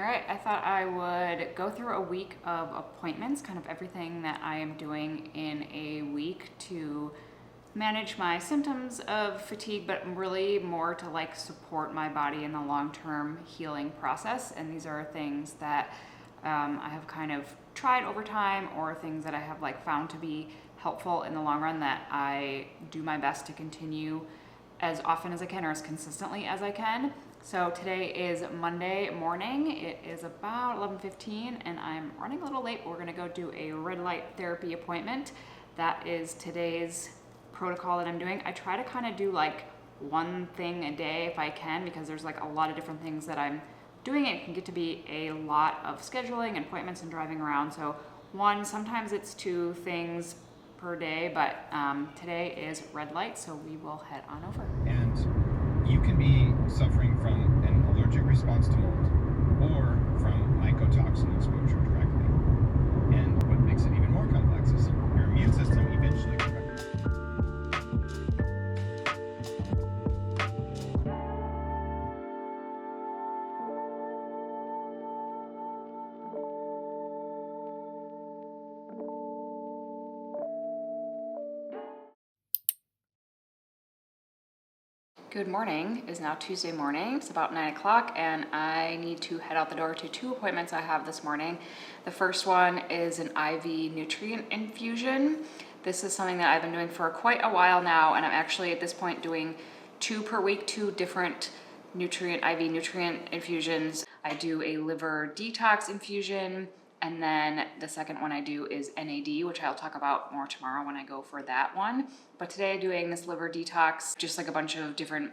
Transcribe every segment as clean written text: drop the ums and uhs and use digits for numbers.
All right, I thought I would go through a week of appointments, kind of everything that I am doing in a week to manage my symptoms of fatigue, but really more to like support my body in the long-term healing process. And these are things that I have kind of tried over time, or things that I have like found to be helpful in the long run that I do my best to continue as often as I can or as consistently as I can. So today is Monday morning. It is about 11:15 and I'm running a little late. We're gonna go do a red light therapy appointment. That is today's protocol that I'm doing. I try to kind of do like one thing a day if I can, because there's like a lot of different things that I'm doing. It can get to be a lot of scheduling and appointments and driving around. So sometimes it's two things per day, but today is red light, so we will head on over. And you can be suffering from an allergic response to mold or from mycotoxin exposure directly. And what makes it even more complex is your immune system eventually recovers. Good morning. It is now Tuesday morning. It's about 9 o'clock and I need to head out the door to two appointments I have this morning. The first one is an IV nutrient infusion. This is something that I've been doing for quite a while now, and I'm actually at this point doing 2 per week, 2 different IV nutrient infusions. I do a liver detox infusion, and then the second one I do is NAD, which I'll talk about more tomorrow when I go for that one. But today I'm doing this liver detox, just like a bunch of different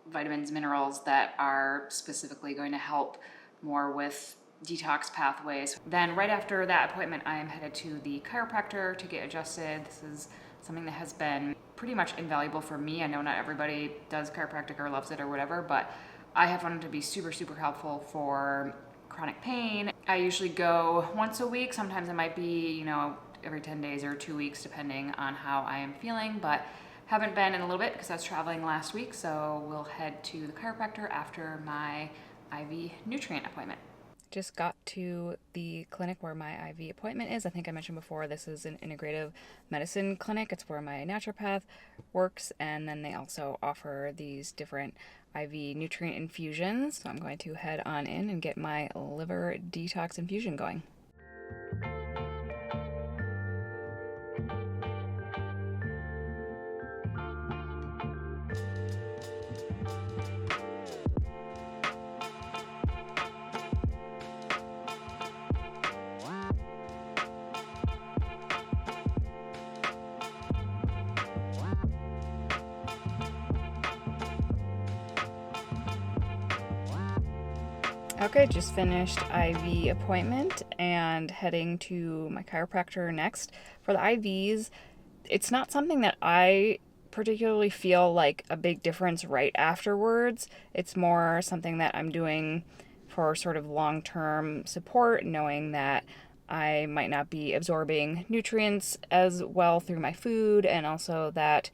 vitamins, minerals that are specifically going to help more with detox pathways. Then right after that appointment, I am headed to the chiropractor to get adjusted. This is something that has been pretty much invaluable for me. I know not everybody does chiropractic or loves it or whatever, but I have found it to be super, super helpful for chronic pain. I usually go once a week. Sometimes it might be, every 10 days or 2 weeks, depending on how I am feeling, but haven't been in a little bit because I was traveling last week. So we'll head to the chiropractor after my IV nutrient appointment. Just got to the clinic where my IV appointment is. I think I mentioned before, this is an integrative medicine clinic. It's where my naturopath works, and then they also offer these different IV nutrient infusions. So I'm going to head on in and get my liver detox infusion going. Okay, just finished IV appointment and heading to my chiropractor next. For the IVs, it's not something that I particularly feel like a big difference right afterwards. It's more something that I'm doing for sort of long-term support, knowing that I might not be absorbing nutrients as well through my food, and also that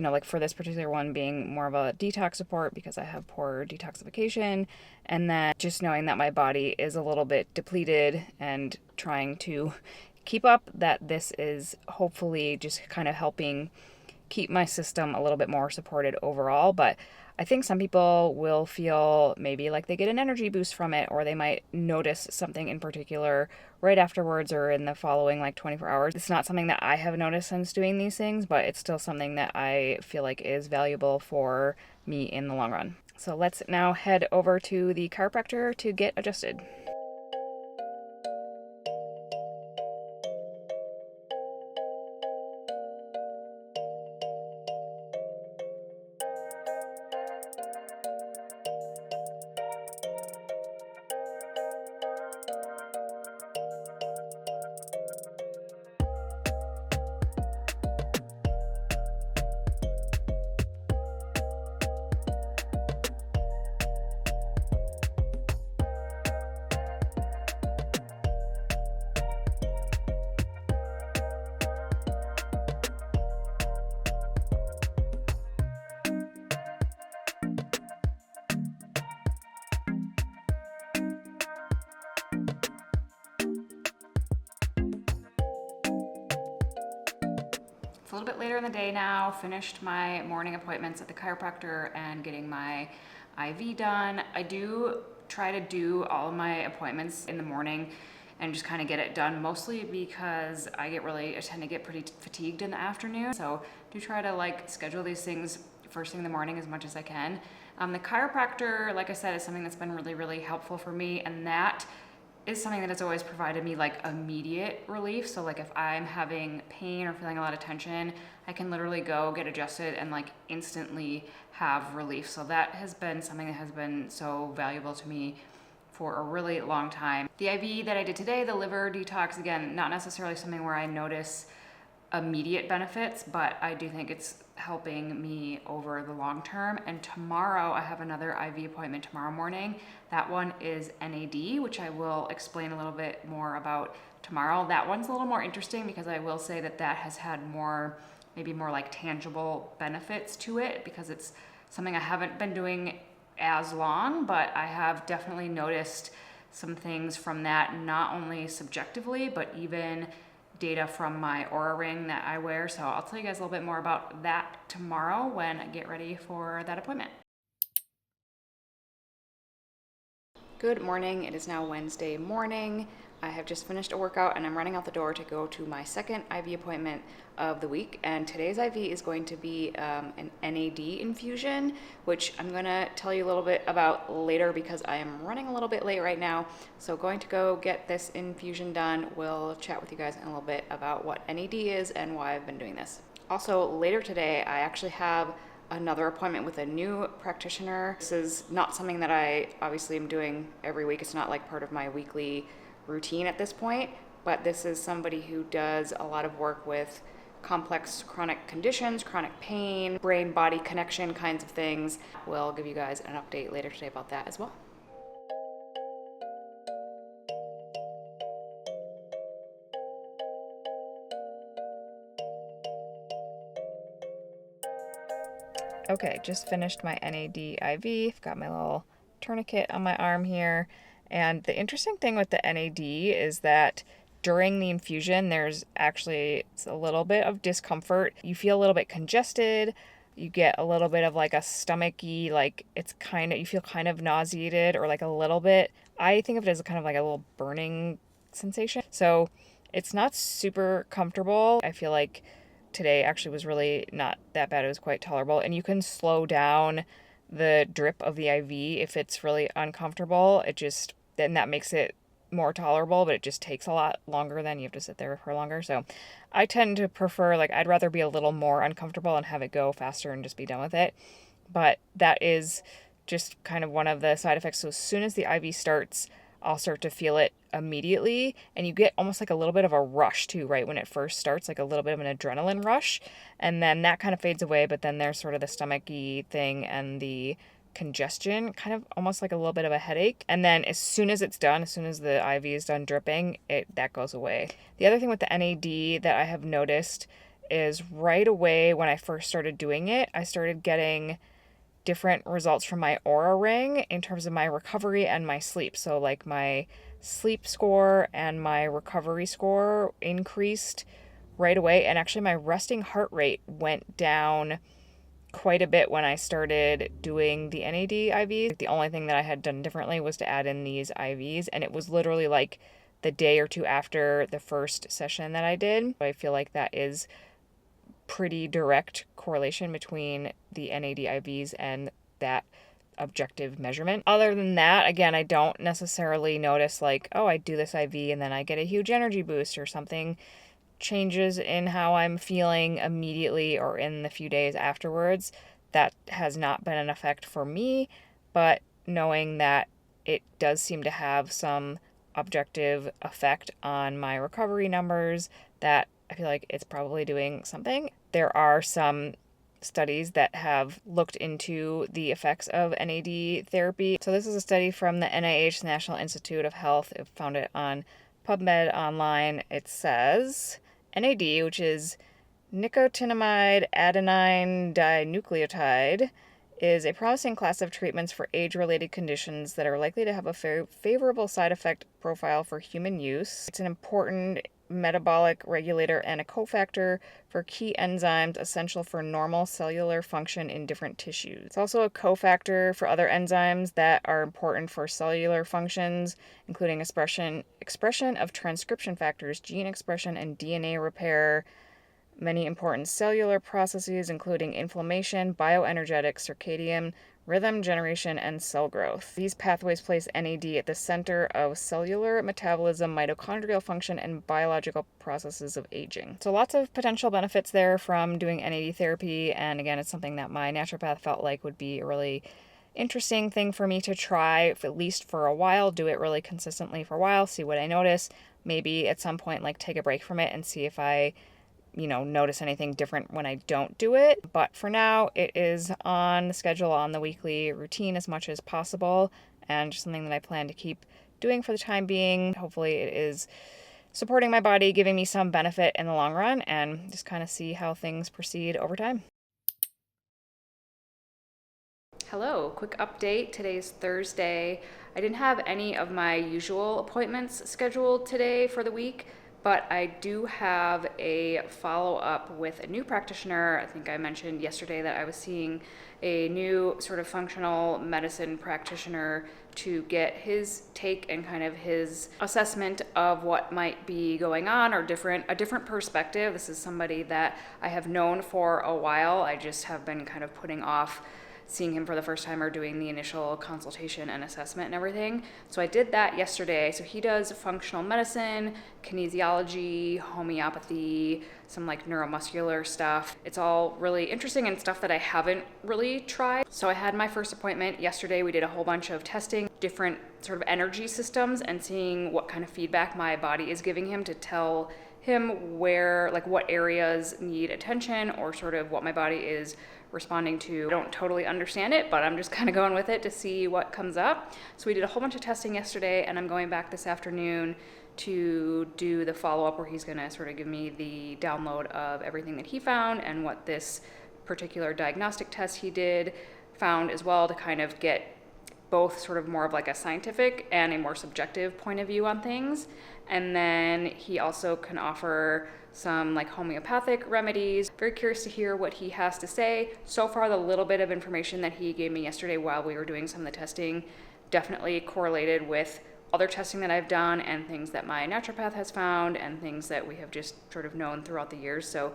like for this particular one being more of a detox support because I have poor detoxification, and then just knowing that my body is a little bit depleted and trying to keep up, that this is hopefully just kind of helping keep my system a little bit more supported overall. But I think some people will feel maybe like they get an energy boost from it, or they might notice something in particular right afterwards or in the following 24 hours. It's not something that I have noticed since doing these things, but it's still something that I feel like is valuable for me in the long run. So let's now head over to the chiropractor to get adjusted. It's a little bit later in the day now, finished my morning appointments at the chiropractor and getting my IV done. I do try to do all of my appointments in the morning and just kind of get it done, mostly because I tend to get pretty fatigued in the afternoon. So do try to like schedule these things first thing in the morning as much as I can. The chiropractor, like I said, is something that's been really, really helpful for me, and that is something that has always provided me like immediate relief. So like if I'm having pain or feeling a lot of tension, I can literally go get adjusted and like instantly have relief. So that has been something that has been so valuable to me for a really long time. The IV that I did today, the liver detox, again, not necessarily something where I notice immediate benefits, but I do think it's helping me over the long term. And tomorrow I have another IV appointment tomorrow morning. That one is NAD, which I will explain a little bit more about tomorrow. That one's a little more interesting because I will say that that has had maybe more like tangible benefits to it, because it's something I haven't been doing as long, but I have definitely noticed some things from that, not only subjectively, but even data from my Oura ring that I wear. So I'll tell you guys a little bit more about that tomorrow when I get ready for that appointment. Good morning. It is now Wednesday morning. I have just finished a workout and I'm running out the door to go to my second IV appointment of the week. And today's IV is going to be an NAD infusion, which I'm going to tell you a little bit about later because I am running a little bit late right now. So going to go get this infusion done. We'll chat with you guys in a little bit about what NAD is and why I've been doing this. Also, later today, I actually have another appointment with a new practitioner. This is not something that I obviously am doing every week. It's not like part of my weekly routine at this point, but this is somebody who does a lot of work with complex chronic conditions, chronic pain, brain-body connection kinds of things. We'll give you guys an update later today about that as well. Okay, just finished my NAD IV. I've got my little tourniquet on my arm here. And the interesting thing with the NAD is that during the infusion, there's actually a little bit of discomfort. You feel a little bit congested. You get a little bit of like a stomachy, like you feel kind of nauseated or like a little bit. I think of it as kind of like a little burning sensation. So it's not super comfortable. I feel like today actually was really not that bad. It was quite tolerable. And you can slow down the drip of the IV if it's really uncomfortable. Then that makes it more tolerable, but it just takes a lot longer. Then you have to sit there for longer. So I tend to prefer, I'd rather be a little more uncomfortable and have it go faster and just be done with it. But that is just kind of one of the side effects. So as soon as the IV starts, I'll start to feel it immediately, and you get almost like a little bit of a rush too, right? When it first starts, like a little bit of an adrenaline rush, and then that kind of fades away, but then there's sort of the stomachy thing and the congestion, kind of almost like a little bit of a headache. And then as soon as it's done, as soon as the IV is done dripping, that goes away. The other thing with the NAD that I have noticed is right away when I first started doing it, I started getting different results from my Oura ring in terms of my recovery and my sleep. So like my sleep score and my recovery score increased right away. And actually my resting heart rate went down quite a bit when I started doing the NAD IV. The only thing that I had done differently was to add in these IVs, and it was literally like the day or two after the first session that I did. I feel like that is pretty direct correlation between the NAD IVs and that objective measurement. Other than that, again, I don't necessarily notice I do this IV and then I get a huge energy boost or something changes in how I'm feeling immediately or in the few days afterwards. That has not been an effect for me, but knowing that it does seem to have some objective effect on my recovery numbers, that I feel like it's probably doing something. There are some studies that have looked into the effects of NAD therapy. So this is a study from the NIH, National Institute of Health. I found it on PubMed online. It says NAD, which is nicotinamide adenine dinucleotide, is a promising class of treatments for age-related conditions that are likely to have a favorable side effect profile for human use. It's an important metabolic regulator and a cofactor for key enzymes essential for normal cellular function in different tissues. It's also a cofactor for other enzymes that are important for cellular functions, including expression of transcription factors, gene expression, and DNA repair. Many important cellular processes, including inflammation, bioenergetics, circadian rhythm generation, and cell growth. These pathways place NAD at the center of cellular metabolism, mitochondrial function, and biological processes of aging. So lots of potential benefits there from doing NAD therapy, and again, it's something that my naturopath felt like would be a really interesting thing for me to try, at least for a while, do it really consistently for a while, see what I notice, maybe at some point like take a break from it and see if I notice anything different when I don't do it. But for now, it is on the schedule, on the weekly routine as much as possible, and just something that I plan to keep doing for the time being. Hopefully it is supporting my body, giving me some benefit in the long run, and just kind of see how things proceed over time. Hello, quick update. Today's Thursday. I didn't have any of my usual appointments scheduled today for the week, but I do have a follow-up with a new practitioner. I think I mentioned yesterday that I was seeing a new sort of functional medicine practitioner to get his take and kind of his assessment of what might be going on, or a different perspective. This is somebody that I have known for a while. I just have been kind of putting off seeing him for the first time or doing the initial consultation and assessment and everything. So I did that yesterday. So he does functional medicine, kinesiology, homeopathy, some like neuromuscular stuff. It's all really interesting and stuff that I haven't really tried. So I had my first appointment yesterday. We did a whole bunch of testing, different sort of energy systems, and seeing what kind of feedback my body is giving him to tell him where, like what areas need attention, or sort of what my body is responding to. I don't totally understand it, but I'm just kind of going with it to see what comes up. So we did a whole bunch of testing yesterday, and I'm going back this afternoon to do the follow-up where he's gonna sort of give me the download of everything that he found and what this particular diagnostic test he did found as well, to kind of get both sort of more of like a scientific and a more subjective point of view on things. And then he also can offer some like homeopathic remedies. Very curious to hear what he has to say. So far, the little bit of information that he gave me yesterday while we were doing some of the testing definitely correlated with other testing that I've done and things that my naturopath has found and things that we have just sort of known throughout the years. So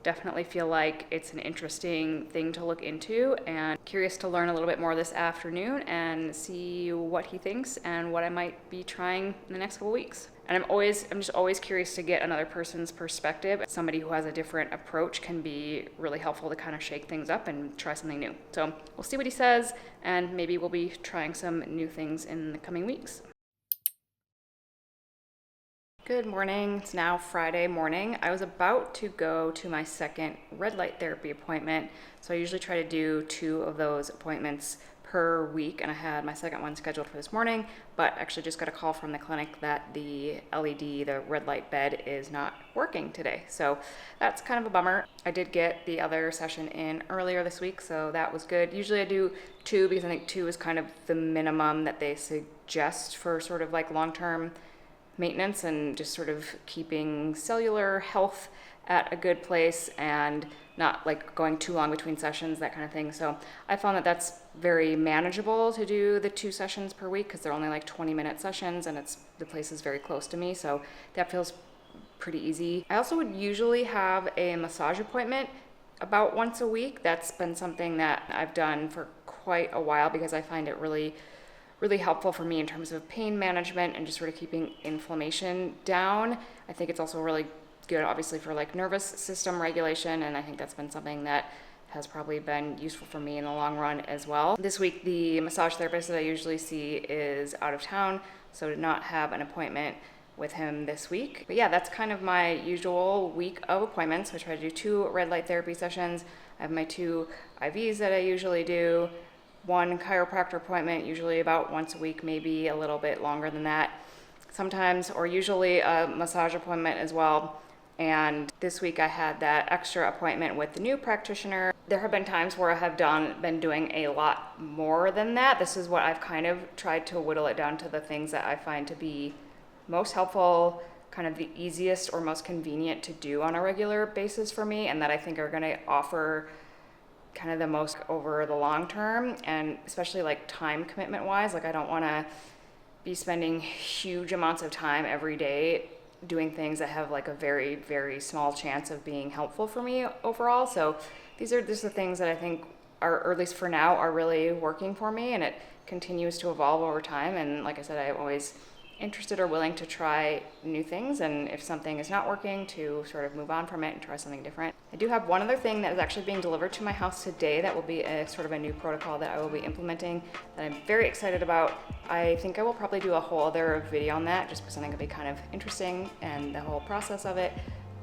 definitely feel like it's an interesting thing to look into, and curious to learn a little bit more this afternoon and see what he thinks and what I might be trying in the next couple weeks. And I'm just always curious to get another person's perspective. Somebody who has a different approach can be really helpful to kind of shake things up and try something new. So we'll see what he says, and maybe we'll be trying some new things in the coming weeks. Good morning. It's now Friday morning. I was about to go to my second red light therapy appointment. So I usually try to do 2 of those appointments per week, and I had my second one scheduled for this morning, but actually just got a call from the clinic that the LED, the red light bed, is not working today. So that's kind of a bummer. I did get the other session in earlier this week, so that was good. Usually I do 2 because I think 2 is kind of the minimum that they suggest for sort of like long-term maintenance and just sort of keeping cellular health at a good place and not like going too long between sessions, that kind of thing. So I found that that's very manageable to do the 2 sessions per week because they're only like 20-minute sessions, and the place is very close to me, so that feels pretty easy. I also would usually have a massage appointment about once a week. That's been something that I've done for quite a while because I find it really helpful for me in terms of pain management and just sort of keeping inflammation down. I think it's also really good, obviously, for like nervous system regulation, and I think that's been something that has probably been useful for me in the long run as well. This week, the massage therapist that I usually see is out of town, so did not have an appointment with him this week. But yeah, that's kind of my usual week of appointments. So I try to do 2 red light therapy sessions. I have my 2 IVs that I usually do, 1 chiropractor appointment, usually about once a week, maybe a little bit longer than that sometimes, or usually a massage appointment as well. And this week I had that extra appointment with the new practitioner. There have been times where I have been doing a lot more than that. This is what I've kind of tried to whittle it down to the things that I find to be most helpful, kind of the easiest or most convenient to do on a regular basis for me, and that I think are going to offer kind of the most over the long term, and especially like time commitment wise. Like I don't want to be spending huge amounts of time every day doing things that have like a very, very small chance of being helpful for me overall. So these are just the things that I think are, or at least for now, are really working for me, and it continues to evolve over time. And like I said, I'm always interested or willing to try new things, and if something is not working, to sort of move on from it and try something different. I do have one other thing that is actually being delivered to my house today that will be a sort of a new protocol that I will be implementing that I'm very excited about. I think I will probably do a whole other video on that, just because I think it'll be kind of interesting and the whole process of it.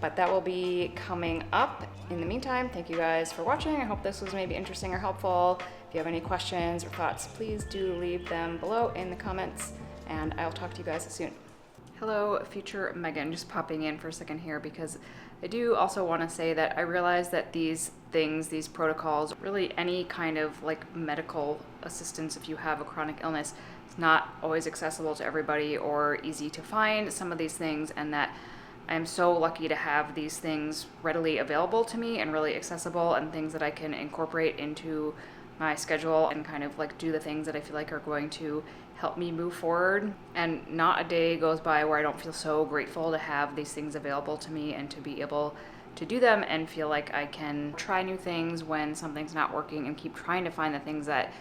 But that will be coming up. In the meantime, thank you guys for watching. I hope this was maybe interesting or helpful. If you have any questions or thoughts, please do leave them below in the comments, and I'll talk to you guys soon. Hello, future Megan, just popping in for a second here because I do also want to say that I realize that these things, these protocols, really any kind of like medical assistance if you have a chronic illness, it's not always accessible to everybody or easy to find some of these things, and that I'm so lucky to have these things readily available to me and really accessible, and things that I can incorporate into my schedule and kind of like do the things that I feel like are going to help me move forward. And not a day goes by where I don't feel so grateful to have these things available to me and to be able to do them and feel like I can try new things when something's not working and keep trying to find the things that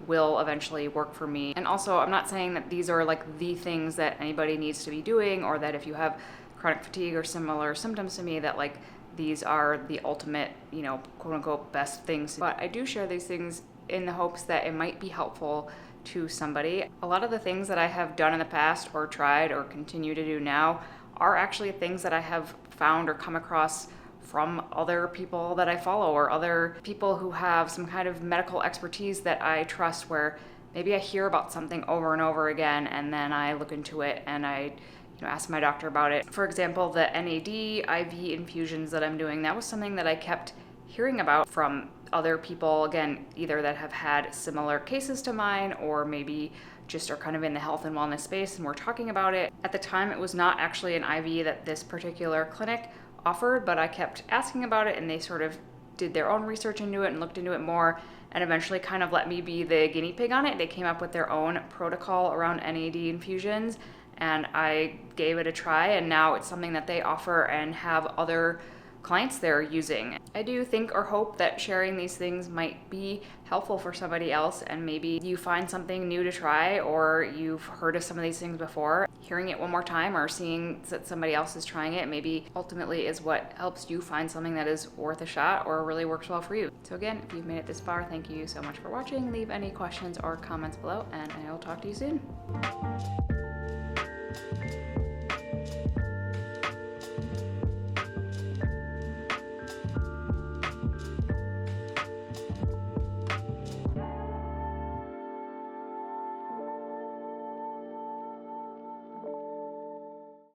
will eventually work for me. And also, I'm not saying that these are like the things that anybody needs to be doing, or that if you have chronic fatigue or similar symptoms to me, that like these are the ultimate, you know, quote unquote best things. But I do share these things in the hopes that it might be helpful to somebody. A lot of the things that I have done in the past or tried or continue to do now are actually things that I have found or come across from other people that I follow, or other people who have some kind of medical expertise that I trust, where maybe I hear about something over and over again and then I look into it and I ask my doctor about it. For example, the NAD IV infusions that I'm doing, that was something that I kept hearing about from other people, again, either that have had similar cases to mine, or maybe just are kind of in the health and wellness space and we're talking about it. At the time, it was not actually an IV that this particular clinic offered, but I kept asking about it, and they sort of did their own research into it and looked into it more, and eventually kind of let me be the guinea pig on it. They came up with their own protocol around NAD infusions, and I gave it a try, and now it's something that they offer and have other clients they're using. I do think or hope that sharing these things might be helpful for somebody else, and maybe you find something new to try, or you've heard of some of these things before. Hearing it one more time or seeing that somebody else is trying it maybe ultimately is what helps you find something that is worth a shot or really works well for you. So again, if you've made it this far, thank you so much for watching. Leave any questions or comments below, and I will talk to you soon.